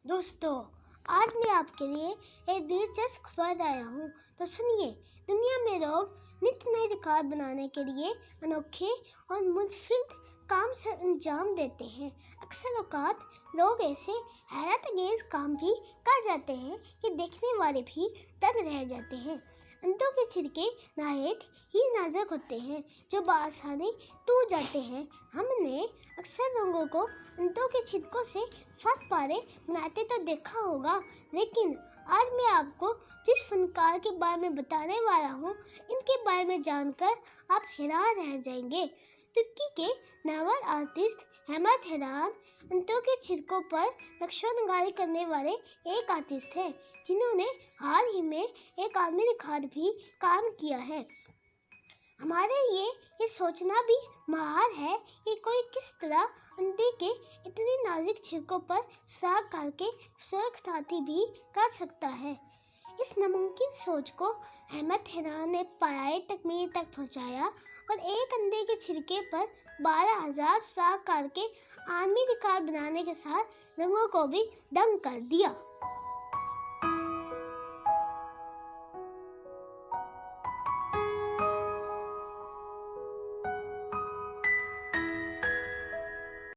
دوستو، آج میں آپ کے لیے ایک دلچسپ خبر آیا ہوں، تو سنیے۔ دنیا میں لوگ نت نئے ریکارڈ بنانے کے لیے انوکھے اور منفرد کام سر انجام دیتے ہیں۔ اکثر اوقات لوگ ایسے حیرت انگیز کام بھی کر جاتے ہیں کہ دیکھنے والے بھی دنگ رہ جاتے ہیں۔ انتوں کے چھلکے نہایت ہی نازک ہوتے ہیں جو بآسانی ٹوٹ جاتے ہیں۔ ہم نے اکثر لوگوں کو انتوں کے چھلکوں سے فن پارے بناتے تو دیکھا ہوگا، لیکن آج میں آپ کو جس فنکار کے بارے میں بتانے والا ہوں، ان کے بارے میں جان کر آپ حیران رہ جائیں گے۔ ترکی کے ناول آرٹسٹ احمد حیدان انتوں کے چھلکوں پر نقش و نگاری کرنے والے ایک آرٹسٹ ہیں، جنہوں نے حال ہی میں ایک عالمی ریکارڈ بھی قائم کیا ہے۔ ہمارے لیے یہ سوچنا بھی محال ہے کہ کوئی کس طرح انڈے کے اتنے نازک چھلکوں پر سراغ کر کے سرخطاطی بھی کر سکتا ہے۔ اس ناممکن سوچ کو احمد حیدان نے پایۂ تکمیل تک پہنچایا اور ایک انڈے کے چھلکے پر 12,000 سراغ کر کے عالمی ریکارڈ بنانے کے ساتھ لوگوں کو بھی دنگ کر دیا۔